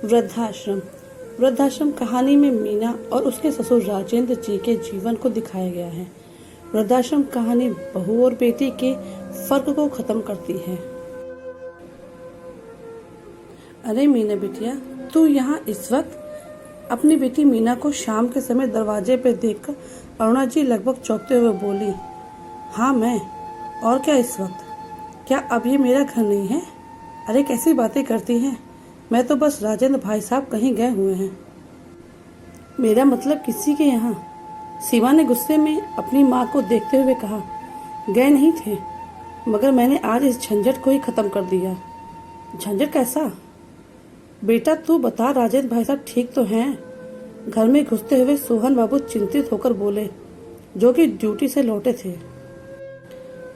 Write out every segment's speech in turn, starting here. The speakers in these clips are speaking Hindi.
वृद्धाश्रम। वृद्धाश्रम कहानी में मीना और उसके ससुर राजेंद्र जी के जीवन को दिखाया गया है। वृद्धाश्रम कहानी बहू और बेटी के फर्क को खत्म करती है। अरे मीना बिटिया, तू यहाँ इस वक्त? अपनी बेटी मीना को शाम के समय दरवाजे पे देखकर अरुणा जी लगभग चौंकते हुए बोली। हाँ मैं, और क्या इस वक्त? क्या अब ये मेरा घर नहीं है? अरे कैसी बातें करती हैं, मैं तो बस राजेंद्र भाई साहब कहीं गए हुए हैं। मेरा मतलब किसी के यहाँ? सीमा ने गुस्से में अपनी माँ को देखते हुए कहा। गए नहीं थे, मगर मैंने आज इस झंझट को ही खत्म कर दिया। झंझट कैसा? बेटा तू बता, राजेंद्र भाई साहब ठीक तो हैं? घर में घुसते हुए सोहन बाबू चिंतित होकर बोले, जो कि ड्यूटी से लौटे थे।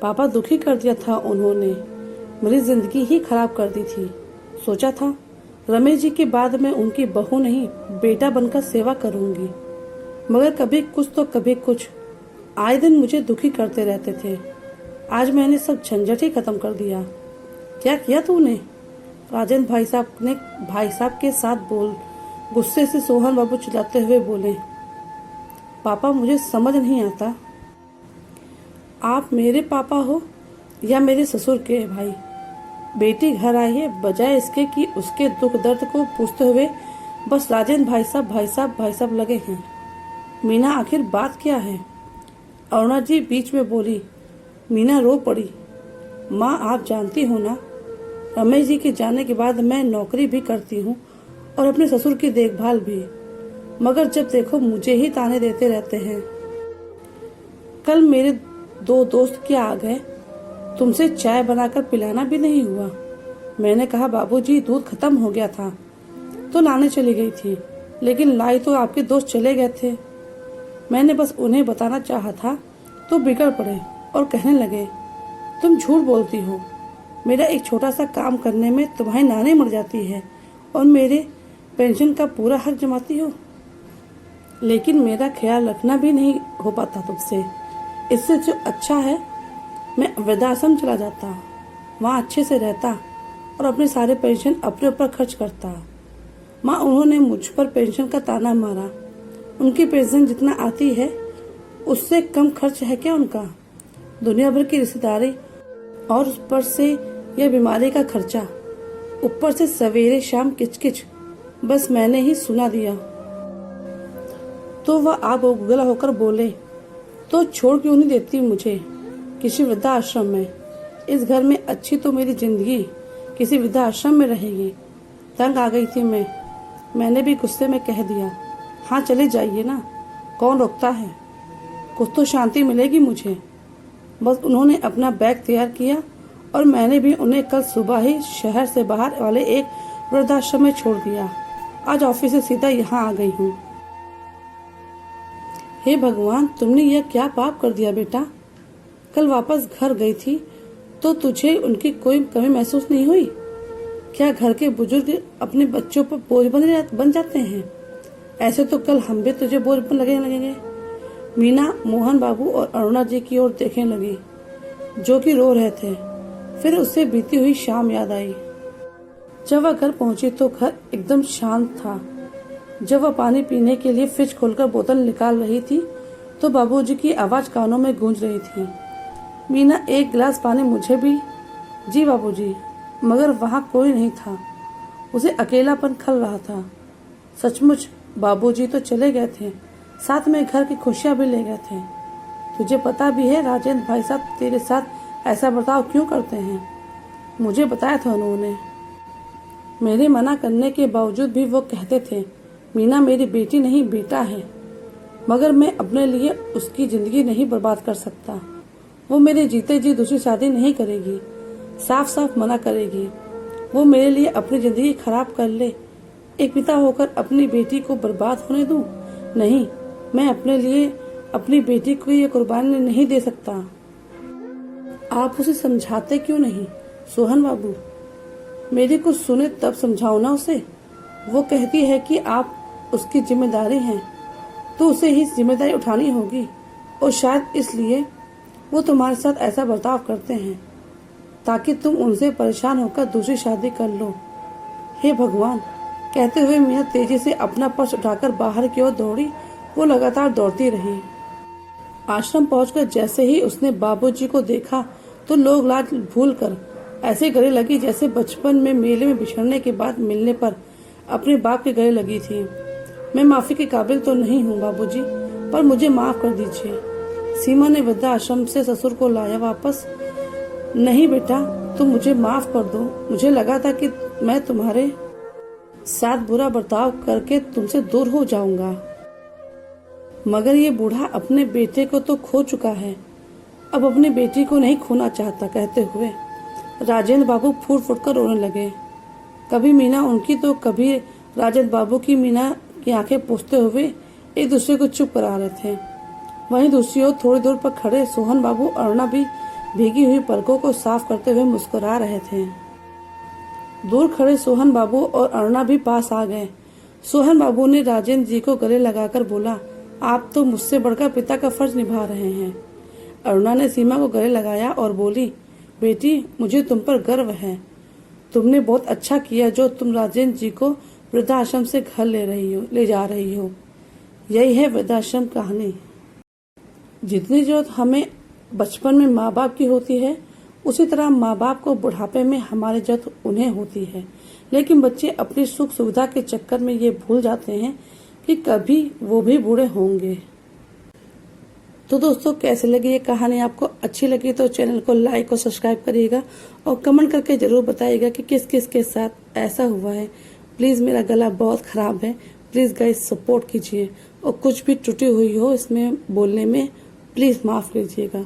पापा दुखी कर दिया था उन्होंने, मेरी जिंदगी ही खराब कर दी थी। सोचा था रमेश जी के बाद मैं उनकी बहू नहीं बेटा बनकर सेवा करूंगी, मगर कभी कुछ तो कभी कुछ, आए दिन मुझे दुखी करते रहते थे। आज मैंने सब झंझट ही खत्म कर दिया। क्या किया तूने? राजेंद्र भाई साहब के साथ बोल गुस्से से सोहन बाबू चिल्लाते हुए बोले। पापा मुझे समझ नहीं आता, आप मेरे पापा हो या मेरे ससुर के भाई? बेटी घर आई है, बजाय इसके कि उसके दुख दर्द को पूछते हुए बस राजेंद्र भाई साहब लगे हैं। मीना आखिर बात क्या है? अरुणा जी बीच में बोली। मीना रो पड़ी। माँ आप जानती हो ना, रमेश जी के जाने के बाद मैं नौकरी भी करती हूँ और अपने ससुर की देखभाल भी, मगर जब देखो मुझे ही ताने देते रहते हैं। कल मेरे 2 दोस्त क्या आ गए, तुमसे चाय बनाकर पिलाना भी नहीं हुआ। मैंने कहा बाबूजी दूध खत्म हो गया था तो लाने चली गई थी, लेकिन लाई तो आपके दोस्त चले गए थे। मैंने बस उन्हें बताना चाहा था तो बिगड़ पड़े और कहने लगे तुम झूठ बोलती हो, मेरा एक छोटा सा काम करने में तुम्हारी नानी मर जाती है और मेरे पेंशन का पूरा हक जमाती हो। लेकिन मेरा ख्याल रखना भी नहीं हो पाता तुमसे। इससे जो अच्छा है मैं वृद्धाश्रम चला जाता, वहाँ अच्छे से रहता और अपने सारे पेंशन अपने ऊपर खर्च करता। माँ उन्होंने मुझ पर पेंशन का ताना मारा। उनकी पेंशन जितना आती है उससे कम खर्च है क्या उनका? दुनिया भर की रिश्तेदारी और उस पर से यह बीमारी का खर्चा, ऊपर से सवेरे शाम किचकिच, बस मैंने ही सुना दिया। तो वह आप उगला होकर बोले, तो छोड़ क्यों नहीं देती मुझे किसी वृद्धाश्रम में? इस घर में अच्छी तो मेरी जिंदगी किसी वृद्धाश्रम में रहेगी। तंग आ गई थी मैंने भी गुस्से में कह दिया। हाँ चले जाइए ना, कौन रोकता है? कुछ तो शांति मिलेगी मुझे। बस उन्होंने अपना बैग तैयार किया और मैंने भी उन्हें कल सुबह ही शहर से बाहर वाले एक वृद्धाश्रम में छोड़ दिया। आज ऑफिस से सीधा यहाँ आ गई हूँ। हे भगवान, तुमने यह क्या पाप कर दिया बेटा? कल वापस घर गई थी तो तुझे उनकी कोई कमी महसूस नहीं हुई? क्या घर के बुजुर्ग अपने बच्चों पर बोझ बन जाते हैं? ऐसे तो कल हम भी तुझे बोझ लगेंगे। मीना मोहन बाबू और अरुणा जी की ओर देखने लगी, जो कि रो रहे थे। फिर उससे बीती हुई शाम याद आई। जब वह घर पहुंची तो घर एकदम शांत था। जब वह पानी पीने के लिए फ्रिज खोलकर बोतल निकाल रही थी तो बाबूजी की आवाज कानों में गूंज रही थी। मीना एक गिलास पानी मुझे भी? जी बाबूजी, मगर वहाँ कोई नहीं था। उसे अकेलापन खल रहा था। सचमुच बाबूजी तो चले गए थे, साथ में घर की खुशियाँ भी ले गए थे। तुझे पता भी है राजेंद्र भाई साहब तेरे साथ ऐसा बर्ताव क्यों करते हैं? मुझे बताया था उन्होंने। मेरे मना करने के बावजूद भी वो कहते थे मीना मेरी बेटी नहीं बेटा है, मगर मैं अपने लिए उसकी जिंदगी नहीं बर्बाद कर सकता। वो मेरे जीते जी दूसरी शादी नहीं करेगी, साफ साफ मना करेगी। वो मेरे लिए अपनी जिंदगी खराब कर ले, एक पिता होकर अपनी बेटी को बर्बाद होने दूं? नहीं, मैं अपने लिए अपनी बेटी को ये कुर्बानी नहीं दे सकता। आप उसे समझाते क्यों नहीं सोहन बाबू? मेरी कुछ सुने तब समझाओ ना उसे। वो कहती है कि आप उसकी जिम्मेदारी हैं, तो उसे ही जिम्मेदारी उठानी होगी और शायद इसलिए वो तुम्हारे साथ ऐसा बर्ताव करते हैं ताकि तुम उनसे परेशान होकर दूसरी शादी कर लो। हे भगवान, कहते हुए मीना तेजी से अपना पर्स उठाकर बाहर की ओर दौड़ी। वो लगातार दौड़ती रही। आश्रम पहुंचकर जैसे ही उसने बाबूजी को देखा तो लोग लाज भूलकर ऐसे गले लगी जैसे बचपन में मेले में बिछड़ने के बाद मिलने पर अपने बाप के गले लगी थी। मैं माफी के काबिल तो नहीं हूँ बाबूजी, पर मुझे माफ कर दीजिए। सीमा ने वृद्धाश्रम से ससुर को लाया वापस। नहीं बेटा, तुम मुझे माफ कर दो। मुझे लगा था कि मैं तुम्हारे साथ बुरा बर्ताव करके तुमसे दूर हो जाऊंगा, मगर ये बूढ़ा अपने बेटे को तो खो चुका है, अब अपनी बेटी को नहीं खोना चाहता। कहते हुए राजेंद्र बाबू फूट फूट कर रोने लगे। कभी मीना उनकी तो कभी राजेंद्र बाबू की मीना की आंखें पूछते हुए एक दूसरे को चुप करा रहे थे। वहीं दूसरी ओर थोड़ी दूर पर खड़े सोहन बाबू और अरुणा भी भीगी हुई पलकों को साफ करते हुए मुस्कुरा रहे थे। दूर खड़े सोहन बाबू और अरुणा भी पास आ गए। सोहन बाबू ने राजेंद्र जी को गले लगाकर बोला, आप तो मुझसे बढ़कर पिता का फर्ज निभा रहे हैं। अरुणा ने सीमा को गले लगाया और बोली, बेटी मुझे तुम पर गर्व है। तुमने बहुत अच्छा किया जो तुम राजेंद्र जी को वृद्धाश्रम से घर ले जा रही हो। यही है वृद्धाश्रम कहानी। जितनी जरूरत हमें बचपन में माँ बाप की होती है, उसी तरह माँ बाप को बुढ़ापे में हमारी जरूरत उन्हें होती है। लेकिन बच्चे अपनी सुख सुविधा के चक्कर में ये भूल जाते हैं कि कभी वो भी बूढ़े होंगे। तो दोस्तों, कैसे लगी ये कहानी? आपको अच्छी लगी तो चैनल को लाइक और सब्सक्राइब करिएगा और कमेंट करके जरूर बताइएगा कि किस किस के साथ ऐसा हुआ है। प्लीज, मेरा गला बहुत खराब है, प्लीज गाइस सपोर्ट कीजिए और कुछ भी त्रुटि हुई हो इसमें बोलने में प्लीज माफ कीजिएगा।